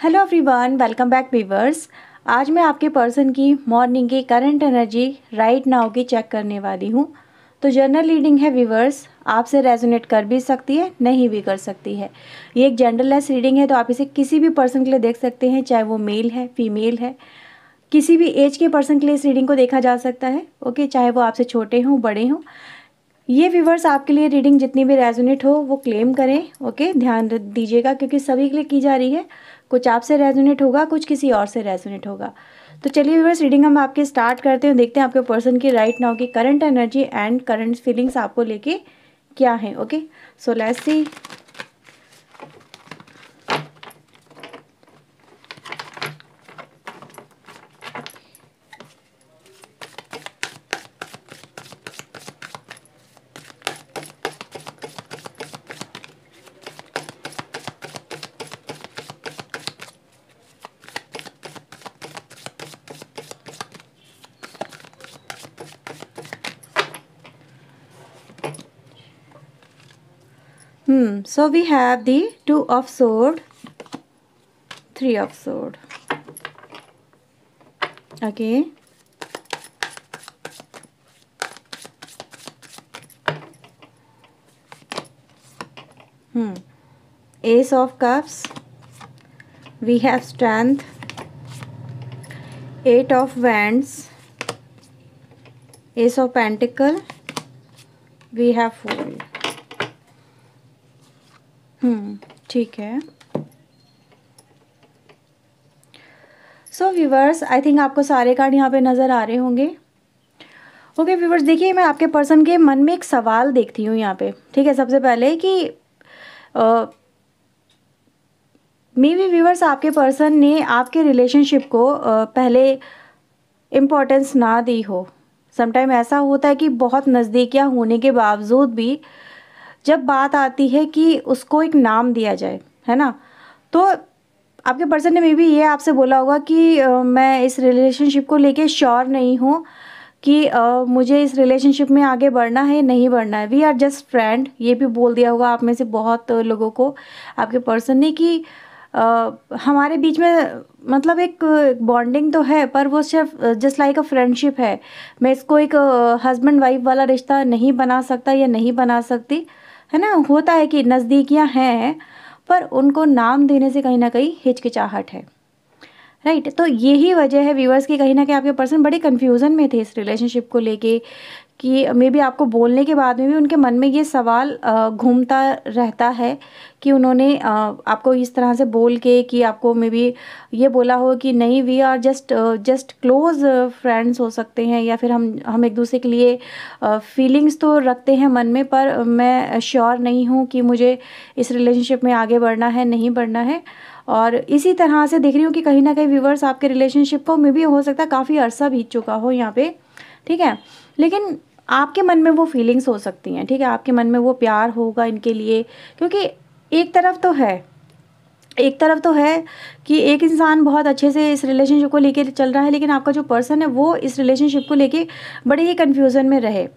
Hello everyone, welcome back viewers. आज मैं आपके पर्सन की मॉर्निंग की करंट एनर्जी राइट नाउ की चेक करने वाली हूँ। तो जनरल रीडिंग है व्यूअर्स, आपसे रेजोनेट कर भी सकती है, नहीं भी कर सकती है। ये एक जनरललेस रीडिंग है, तो आप इसे किसी भी पर्सन के लिए देख सकते हैं, चाहे वो मेल है फीमेल है, किसी भी एज के पर्सन के लिए इस रीडिंग को देखा जा सकता है। ओके, चाहे वो आपसे छोटे हों बड़े हों। ये व्यूवर्स आपके लिए रीडिंग जितनी भी रेजोनेट हो वो क्लेम करें। ओके, ध्यान दीजिएगा क्योंकि सभी के लिए की जा रही है। कुछ आपसे रेजोनेट होगा, कुछ किसी और से रेजोनेट होगा। तो चलिए व्यूवर्स, रीडिंग हम आपके स्टार्ट करते हैं, देखते हैं आपके पर्सन की राइट नाउ की current energy and current feelings आपको लेके क्या है। Okay, so let's see. So we have the Two of Sword, Three of Sword. Okay. Ace of Cups. We have Strength. Eight of Wands. Ace of Pentacle. We have Fool. ठीक है। सो viewers, I think आपको सारे card यहाँ पे नज़र आ रहे होंगे। Okay viewers, देखिए मैं आपके पर्सन के मन में एक सवाल देखती हूँ यहाँ पे। ठीक है, सबसे पहले कि मे बी व्यूवर्स आपके पर्सन ने आपके रिलेशनशिप को पहले इम्पोर्टेंस ना दी हो। समटाइम ऐसा होता है कि बहुत नज़दीकियाँ होने के बावजूद भी जब बात आती है कि उसको एक नाम दिया जाए, है ना, तो आपके पर्सन ने मे बी ये आपसे बोला होगा कि मैं इस रिलेशनशिप को लेके श्योर नहीं हूँ कि मुझे इस रिलेशनशिप में आगे बढ़ना है नहीं बढ़ना है, वी आर जस्ट फ्रेंड। ये भी बोल दिया होगा आप में से बहुत लोगों को आपके पर्सन ने कि हमारे बीच में मतलब एक बॉन्डिंग तो है, पर वो सिर्फ जस्ट लाइक अ फ्रेंडशिप है। मैं इसको एक हस्बैंड वाइफ वाला रिश्ता नहीं बना सकता या नहीं बना सकती, है ना। होता है कि नज़दीकियाँ हैं पर उनको नाम देने से कहीं ना कहीं हिचकिचाहट है, राइट। तो यही वजह है व्यूअर्स की कहीं ना कहीं आपके पर्सन बड़े कन्फ्यूज़न में थे इस रिलेशनशिप को लेके कि मे बी आपको बोलने के बाद में भी उनके मन में ये सवाल घूमता रहता है कि उन्होंने आपको इस तरह से बोल के कि आपको मे बी ये बोला हो कि नहीं, we are just close friends हो सकते हैं, या फिर हम एक दूसरे के लिए फीलिंग्स तो रखते हैं मन में, पर मैं श्योर नहीं हूँ कि मुझे इस रिलेशनशिप में आगे बढ़ना है नहीं बढ़ना है। और इसी तरह से देख रही हूँ कि कहीं ना कहीं व्यूवर्स आपके रिलेशनशिप को मे बी हो सकता है काफ़ी अरसा बीत चुका हो यहाँ पे, ठीक है, लेकिन आपके मन में वो फीलिंग्स हो सकती हैं। ठीक है, आपके मन में वो प्यार होगा इनके लिए, क्योंकि एक तरफ तो है कि एक इंसान बहुत अच्छे से इस रिलेशनशिप को लेके चल रहा है, लेकिन आपका जो पर्सन है वो इस रिलेशनशिप को लेके बड़े ही कन्फ्यूज़न में रहे,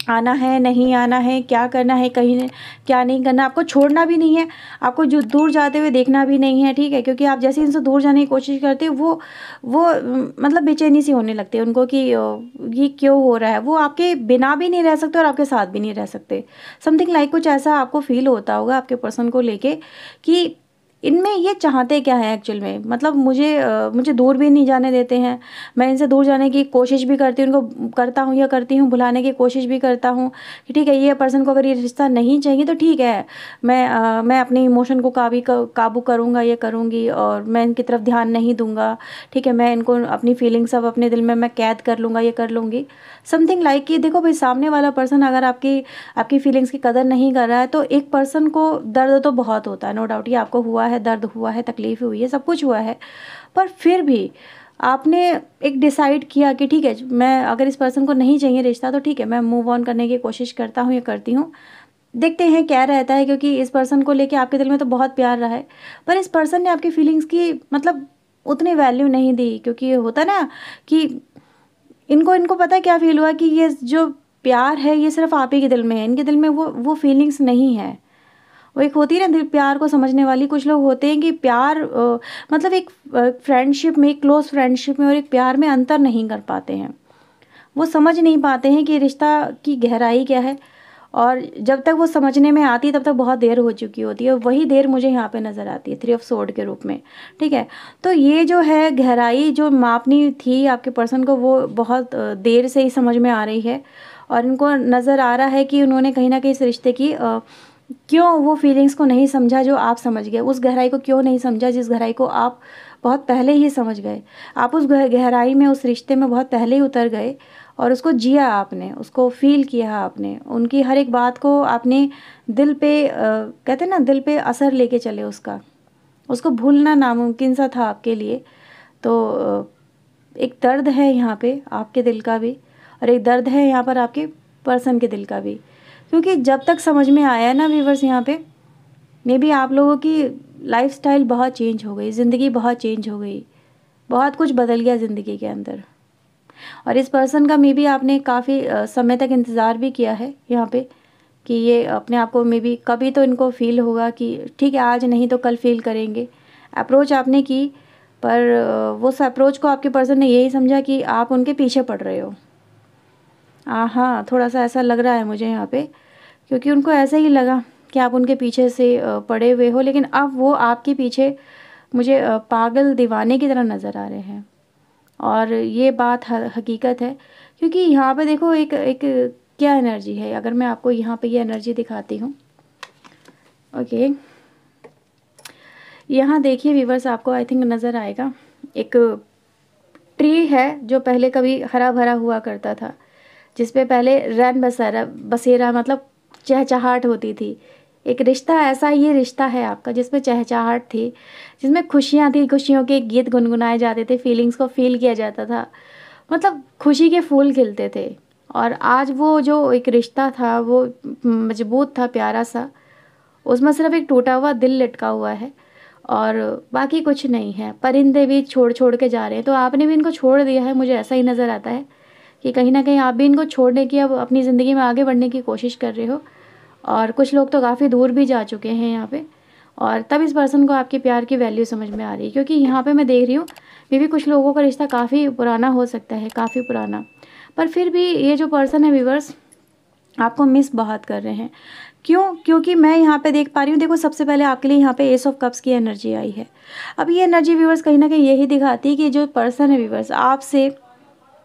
आना है नहीं आना है, क्या करना है कहीं क्या नहीं करना। आपको छोड़ना भी नहीं है, आपको जो दूर जाते हुए देखना भी नहीं है, ठीक है, क्योंकि आप जैसे इनसे दूर जाने की कोशिश करते हो वो मतलब बेचैनी सी होने लगती है उनको कि ये क्यों हो रहा है। वो आपके बिना भी नहीं रह सकते और आपके साथ भी नहीं रह सकते। समथिंग लाइक कुछ ऐसा आपको फील होता होगा आपके पर्सन को लेके कि इनमें ये चाहते क्या है एक्चुअल में। मतलब मुझे दूर भी नहीं जाने देते हैं, मैं इनसे दूर जाने की कोशिश भी करती हूँ, उनको करता हूँ या करती हूँ, भुलाने की कोशिश भी करता हूँ कि ठीक है, ये पर्सन को अगर ये रिश्ता नहीं चाहिए तो ठीक है, मैं अपने इमोशन को काबू करूँगा, ये करूँगी, और मैं इनकी तरफ ध्यान नहीं दूँगा, ठीक है, मैं इनको अपनी फीलिंग्स सब अपने दिल में मैं कैद कर लूँगा, ये कर लूँगी। समथिंग लाइक कि देखो भाई, सामने वाला पर्सन अगर आपकी फीलिंग्स की कदर नहीं कर रहा है तो एक पर्सन को दर्द तो बहुत होता है, नो डाउट। ये आपको हुआ है, दर्द हुआ है, तकलीफ हुई है, सब कुछ हुआ है, पर फिर भी आपने एक डिसाइड किया कि ठीक है, मैं अगर इस पर्सन को नहीं चाहिए रिश्ता तो ठीक है, मैं मूव ऑन करने की कोशिश करता हूँ या करती हूँ। देखते हैं क्या रहता है, क्योंकि इस पर्सन को लेके आपके दिल में तो बहुत प्यार रहा है, पर इस पर्सन ने आपकी फीलिंग्स की मतलब उतनी वैल्यू नहीं दी, क्योंकि होता ना कि इनको पता क्या फील हुआ कि ये जो प्यार है ये सिर्फ आप ही के दिल में है, इनके दिल में वो फीलिंग्स नहीं है। वो एक होती है ना दिल प्यार को समझने वाली। कुछ लोग होते हैं कि प्यार मतलब एक फ्रेंडशिप में, क्लोज फ्रेंडशिप में और एक प्यार में अंतर नहीं कर पाते हैं। वो समझ नहीं पाते हैं कि रिश्ता की गहराई क्या है, और जब तक वो समझने में आती है तब तक बहुत देर हो चुकी होती है। वही देर मुझे यहाँ पे नज़र आती है 3 ऑफ सोर्ड के रूप में, ठीक है। तो ये जो है गहराई जो मापनी थी आपके पर्सन को, वो बहुत देर से ही समझ में आ रही है, और इनको नज़र आ रहा है कि उन्होंने कहीं ना कहीं इस रिश्ते की क्यों वो फीलिंग्स को नहीं समझा जो आप समझ गए, उस गहराई को क्यों नहीं समझा जिस गहराई को आप बहुत पहले ही समझ गए। आप उस गहराई में, उस रिश्ते में बहुत पहले ही उतर गए और उसको जिया आपने, उसको फील किया आपने, उनकी हर एक बात को आपने दिल पे कहते हैं ना दिल पे असर लेके चले उसको भूलना नामुमकिन सा था आपके लिए। तो एक दर्द है यहाँ पे आपके दिल का भी, और एक दर्द है यहाँ पर आपके पर्सन के दिल का भी, क्योंकि जब तक समझ में आया ना व्यूवर्स, यहाँ पे मे बी आप लोगों की लाइफस्टाइल बहुत चेंज हो गई, ज़िंदगी बहुत चेंज हो गई, बहुत कुछ बदल गया ज़िंदगी के अंदर। और इस पर्सन का मे बी आपने काफ़ी समय तक इंतज़ार भी किया है यहाँ पे, कि ये अपने आप को मे बी कभी तो इनको फील होगा कि ठीक है आज नहीं तो कल फील करेंगे। अप्रोच आपने की, पर वो उस अप्रोच को आपके पर्सन ने यही समझा कि आप उनके पीछे पड़ रहे हो। हाँ, थोड़ा सा ऐसा लग रहा है मुझे यहाँ पे, क्योंकि उनको ऐसा ही लगा कि आप उनके पीछे से पड़े हुए हो, लेकिन अब वो आपके पीछे मुझे पागल दीवाने की तरह नज़र आ रहे हैं। और ये बात हकीकत है, क्योंकि यहाँ पे देखो एक एक क्या एनर्जी है, अगर मैं आपको यहाँ पे ये एनर्जी दिखाती हूँ। ओके, यहाँ देखिए व्यूवर्स, आपको आई थिंक नज़र आएगा एक ट्री है जो पहले कभी हरा भरा हुआ करता था, जिस पे पहले रैन बसेरा बसेरा मतलब चहचहाट होती थी। एक रिश्ता ऐसा, ये रिश्ता है आपका जिसमें चहचहाट थी, जिसमें खुशियाँ थी, खुशियों के गीत गुनगुनाए जाते थे, फीलिंग्स को फील किया जाता था, मतलब खुशी के फूल खिलते थे। और आज वो जो एक रिश्ता था वो मजबूत था, प्यारा सा, उसमें सिर्फ एक टूटा हुआ दिल लटका हुआ है और बाकी कुछ नहीं है। परिंदे भी छोड़ छोड़ के जा रहे हैं, तो आपने भी इनको छोड़ दिया है। मुझे ऐसा ही नज़र आता है कि कहीं ना कहीं आप भी इनको छोड़ने की, अब अपनी ज़िंदगी में आगे बढ़ने की कोशिश कर रहे हो, और कुछ लोग तो काफ़ी दूर भी जा चुके हैं यहाँ पे। और तब इस पर्सन को आपके प्यार की वैल्यू समझ में आ रही है, क्योंकि यहाँ पे मैं देख रही हूँ मे भी कुछ लोगों का रिश्ता काफ़ी पुराना हो सकता है, काफ़ी पुराना, पर फिर भी ये जो पर्सन है व्यूवर्स आपको मिस बहुत कर रहे हैं। क्यों? क्योंकि मैं यहाँ पे देख पा रही हूँ, देखो सबसे पहले आपके लिए यहाँ पे एस ऑफ कप्स की एनर्जी आई है। अब ये एनर्जी व्यूवर्स कहीं ना कहीं यही दिखाती है कि जो पर्सन है व्यूवर्स आपसे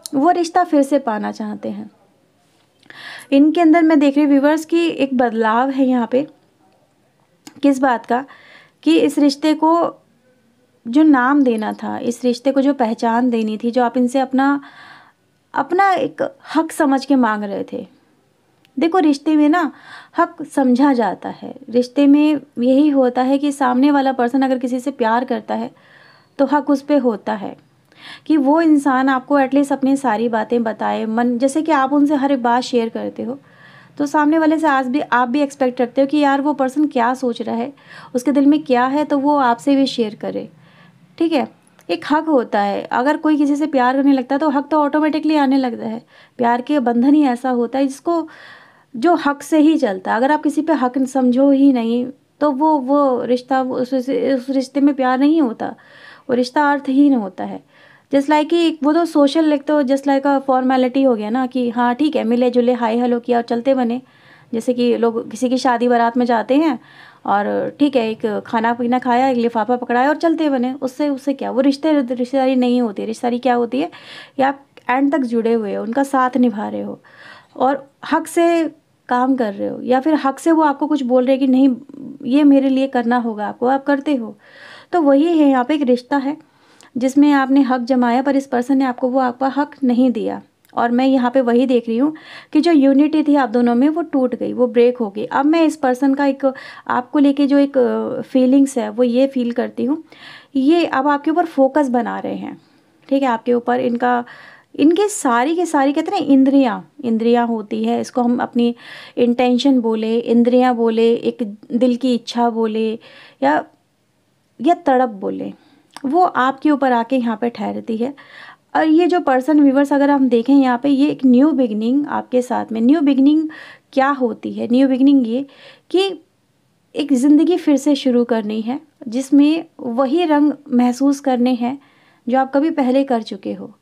वो रिश्ता फिर से पाना चाहते हैं। इनके अंदर मैं देख रही हूँ व्यूवर्स की एक बदलाव है यहाँ पे, किस बात का, कि इस रिश्ते को जो नाम देना था, इस रिश्ते को जो पहचान देनी थी, जो आप इनसे अपना अपना एक हक समझ के मांग रहे थे। देखो रिश्ते में ना हक समझा जाता है, रिश्ते में यही होता है कि सामने वाला पर्सन अगर किसी से प्यार करता है तो हक उस पर होता है कि वो इंसान आपको एटलीस्ट अपनी सारी बातें बताए, मन जैसे कि आप उनसे हर एक बात शेयर करते हो, तो सामने वाले से आज भी आप भी एक्सपेक्ट रखते हो कि यार वो पर्सन क्या सोच रहा है, उसके दिल में क्या है, तो वो आपसे भी शेयर करे, ठीक है। एक हक होता है, अगर कोई किसी से प्यार करने लगता है तो हक तो ऑटोमेटिकली आने लगता है। प्यार के बंधन ही ऐसा होता है जिसको जो हक से ही चलता है। अगर आप किसी पे हक समझो ही नहीं तो वो रिश्ता, उस रिश्ते में प्यार नहीं होता, वो रिश्ता अर्थहीन होता है। जस्ट लाइक कि वो तो सोशल, एक तो जस्ट लाइक अ फॉर्मेलिटी हो गया ना, कि हाँ ठीक है मिले जुले हाय हेलो किया और चलते बने। जैसे कि लोग किसी की शादी बारात में जाते हैं और ठीक है एक खाना पीना खाया, एक लिफाफा पकड़ाया और चलते बने, उससे उससे क्या, वो रिश्तेदारी नहीं होती। रिश्तेदारी क्या होती है कि आप एंड तक जुड़े हुए हो, उनका साथ निभा रहे हो और हक से काम कर रहे हो, या फिर हक से वो आपको कुछ बोल रहे हैं कि नहीं ये मेरे लिए करना होगा आपको, आप करते हो। तो वही है, यहाँ पे एक रिश्ता है जिसमें आपने हक जमाया, पर इस पर्सन ने आपको वो आपका हक नहीं दिया। और मैं यहाँ पे वही देख रही हूँ कि जो यूनिटी थी आप दोनों में वो टूट गई, वो ब्रेक हो गई। अब मैं इस पर्सन का एक आपको लेके जो एक फीलिंग्स है वो ये फील करती हूँ, ये अब आपके ऊपर फोकस बना रहे हैं, ठीक है। आपके ऊपर इनके सारी के सारी कहते हैं इंद्रियां होती है, इसको हम अपनी इंटेंशन बोले, इंद्रियां बोले, एक दिल की इच्छा बोले, या तड़प बोले, वो आपके ऊपर आके यहाँ पे ठहरती है। और ये जो पर्सन व्यूवर्स अगर हम देखें यहाँ पे, ये एक न्यू बिगनिंग आपके साथ में। न्यू बिगनिंग क्या होती है? न्यू बिगनिंग ये कि एक ज़िंदगी फिर से शुरू करनी है, जिसमें वही रंग महसूस करने हैं जो आप कभी पहले कर चुके हो।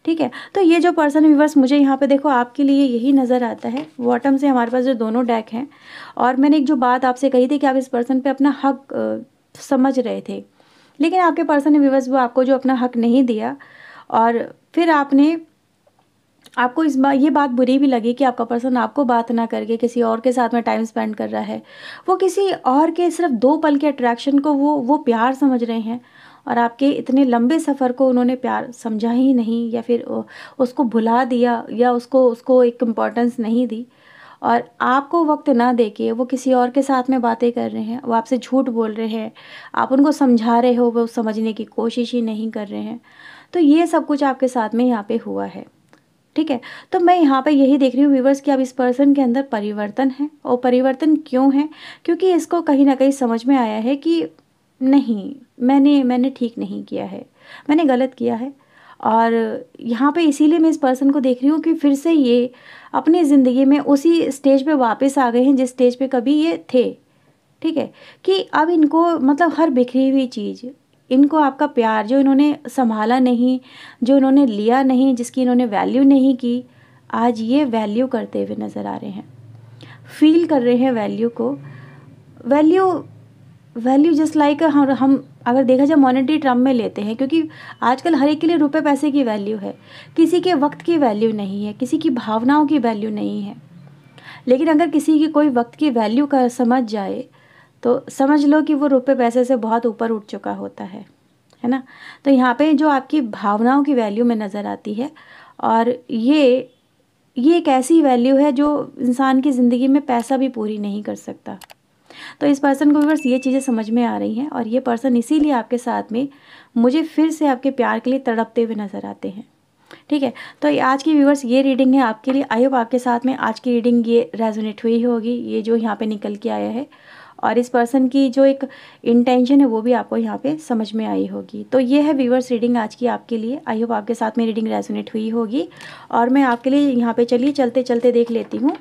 ठीक है, तो ये जो पर्सन व्यूवर्स मुझे यहाँ पे देखो आपके लिए यही नज़र आता है। बॉटम से हमारे पास जो दोनों डेक हैं, और मैंने एक जो बात आपसे कही थी कि आप इस पर्सन पे अपना हक समझ रहे थे, लेकिन आपके पर्सन ने व्यूवर्स वो आपको जो अपना हक नहीं दिया, और फिर आपको ये बात बुरी भी लगी कि आपका पर्सन आपको बात ना करके किसी और के साथ में टाइम स्पेंड कर रहा है। वो किसी और के सिर्फ 2 पल के अट्रैक्शन को वो प्यार समझ रहे हैं, और आपके इतने लंबे सफ़र को उन्होंने प्यार समझा ही नहीं, या फिर उसको भुला दिया, या उसको एक इम्पोर्टेंस नहीं दी, और आपको वक्त ना देके वो किसी और के साथ में बातें कर रहे हैं, वो आपसे झूठ बोल रहे हैं, आप उनको समझा रहे हो, वो समझने की कोशिश ही नहीं कर रहे हैं। तो ये सब कुछ आपके साथ में यहाँ पे हुआ है। ठीक है, तो मैं यहाँ पे यही देख रही हूँ व्यूवर्स कि अब इस पर्सन के अंदर परिवर्तन है, और परिवर्तन क्यों है, क्योंकि इसको कहीं ना कहीं समझ में आया है कि नहीं, मैंने ठीक नहीं किया है, मैंने गलत किया है। और यहाँ पे इसीलिए मैं इस पर्सन को देख रही हूँ कि फिर से ये अपनी ज़िंदगी में उसी स्टेज पे वापस आ गए हैं जिस स्टेज पे कभी ये थे। ठीक है, कि अब इनको मतलब हर बिखरी हुई चीज़, इनको आपका प्यार जो इन्होंने संभाला नहीं, जो इन्होंने लिया नहीं, जिसकी इन्होंने वैल्यू नहीं की, आज ये वैल्यू करते हुए नज़र आ रहे हैं, फील कर रहे हैं वैल्यू को। वैल्यू वैल्यू जस्ट लाइक हम अगर देखा जाए मॉनेटरी टर्म में लेते हैं, क्योंकि आजकल हर एक के लिए रुपए पैसे की वैल्यू है, किसी के वक्त की वैल्यू नहीं है, किसी की भावनाओं की वैल्यू नहीं है। लेकिन अगर किसी की कोई वक्त की वैल्यू का समझ जाए तो समझ लो कि वो रुपए पैसे से बहुत ऊपर उठ चुका होता है ना। तो यहाँ पे जो आपकी भावनाओं की वैल्यू में नज़र आती है, और ये एक ऐसी वैल्यू है जो इंसान की ज़िंदगी में पैसा भी पूरी नहीं कर सकता। तो इस पर्सन को व्यूअर्स ये चीज़ें समझ में आ रही हैं, और ये पर्सन इसीलिए आपके साथ में मुझे फिर से आपके प्यार के लिए तड़पते हुए नज़र आते हैं। ठीक है, तो आज की व्यूअर्स ये रीडिंग है आपके लिए। आई होप आपके साथ में आज की रीडिंग ये रेजोनेट हुई होगी, ये जो यहाँ पे निकल के आया है, और इस पर्सन की जो एक इंटेंशन है वो भी आपको यहाँ पे समझ में आई होगी। तो ये है व्यूअर्स रीडिंग आज की आपके लिए। आई होप आपके साथ में रीडिंग रेजोनेट हुई होगी, और मैं आपके लिए यहाँ पे चलिए चलते चलते देख लेती हूँ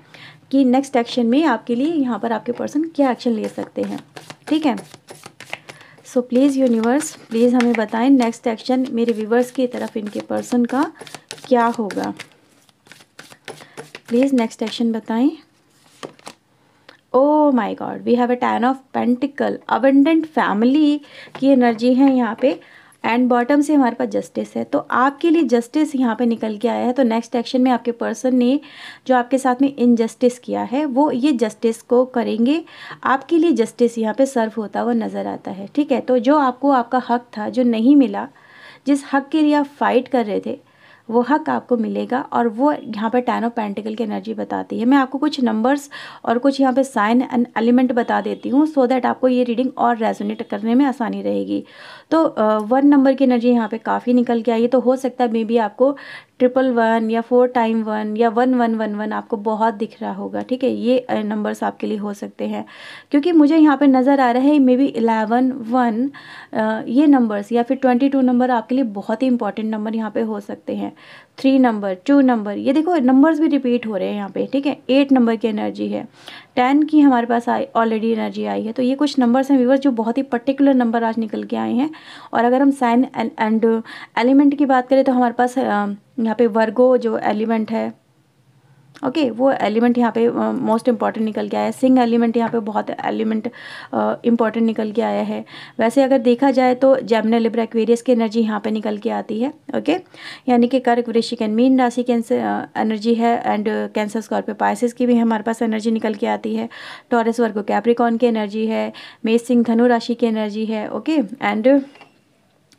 कि नेक्स्ट एक्शन में आपके लिए यहाँ पर आपके पर्सन क्या एक्शन ले सकते हैं। ठीक है, सो प्लीज़ यूनिवर्स, प्लीज़ हमें बताएं नेक्स्ट एक्शन मेरे व्यूवर्स की तरफ इनके पर्सन का क्या होगा। प्लीज़ नेक्स्ट एक्शन बताएं। Oh my god, we have a 10 of pentacles, abundant family की एनर्जी है यहाँ पे, एंड बॉटम से हमारे पास जस्टिस है। तो आपके लिए जस्टिस यहाँ पे निकल के आया है। तो नेक्स्ट एक्शन में आपके पर्सन ने जो आपके साथ में इनजस्टिस किया है वो ये जस्टिस को करेंगे। आपके लिए जस्टिस यहाँ पे सर्व होता हुआ नज़र आता है। ठीक है, तो जो आपको आपका हक था जो नहीं मिला, जिस हक के लिए आप फाइट कर रहे थे, वो हक आपको मिलेगा, और वो यहाँ पे 10 ऑफ पेंटिकल की एनर्जी बताती है। मैं आपको कुछ नंबर्स और कुछ यहाँ पे साइन एंड एलिमेंट बता देती हूँ, सो दैट आपको ये रीडिंग और रेजोनेट करने में आसानी रहेगी। तो 1 नंबर की एनर्जी यहाँ पे काफ़ी निकल के आई है। तो हो सकता है मे बी आपको 111 या 4 टाइम 1 या 1111 आपको बहुत दिख रहा होगा। ठीक है, ये नंबर्स आपके लिए हो सकते हैं, क्योंकि मुझे यहाँ पे नज़र आ रहा है मे बी 11 1 ये नंबर्स, या फिर 22 नंबर आपके लिए बहुत ही इंपॉर्टेंट नंबर यहाँ पे हो सकते हैं। 3 नंबर, 2 नंबर, ये देखो नंबर्स भी रिपीट हो रहे हैं यहाँ पे। ठीक है, 8 नंबर की एनर्जी है, 10 की हमारे पास ऑलरेडी एनर्जी आई है। तो ये कुछ नंबर्स हैं व्यूअर्स जो बहुत ही पर्टिकुलर नंबर आज निकल के आए हैं। और अगर हम साइन एंड एलिमेंट की बात करें तो हमारे पास यहाँ पे वर्गो जो एलिमेंट है, ओके, वो एलिमेंट यहाँ पे मोस्ट इंपॉर्टेंट निकल के आया है। सिंग एलिमेंट यहाँ पे बहुत एलिमेंट इंपॉर्टेंट निकल के आया है। वैसे अगर देखा जाए तो जेमिनी, लिब्रा, एक्वेरियस की एनर्जी यहाँ पे निकल के आती है। ओके, यानी कि कर्क, वृश्चिक एंड मीन राशि की एनर्जी है, एंड कैंसर, स्कॉर्पियो, पाइसेस की भी हमारे पास एनर्जी निकल के आती है। टॉरस, वर्गो, कैप्रिकॉर्न की एनर्जी है। मेष, सिंह, धनु राशि की एनर्जी है। ओके, एंड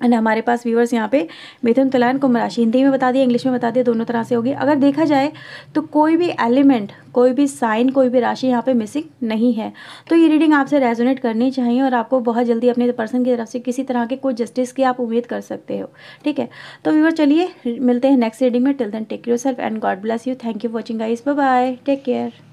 हमारे पास व्यूअर्स यहाँ पे मिथुन, तुला, कुंभ राशि, हिंदी में बता दिया, इंग्लिश में बता दिया, दोनों तरह से होगी। अगर देखा जाए तो कोई भी एलिमेंट, कोई भी साइन, कोई भी राशि यहाँ पे मिसिंग नहीं है। तो ये रीडिंग आपसे रेजोनेट करनी चाहिए, और आपको बहुत जल्दी अपने पर्सन की तरफ से किसी तरह के कोई जस्टिस की आप उम्मीद कर सकते हो। ठीक है, तो व्यूअर चलिए मिलते हैं नेक्स्ट रीडिंग में। Till then take care yourself and god bless you. Thank you for watching guys, bye bye, take care.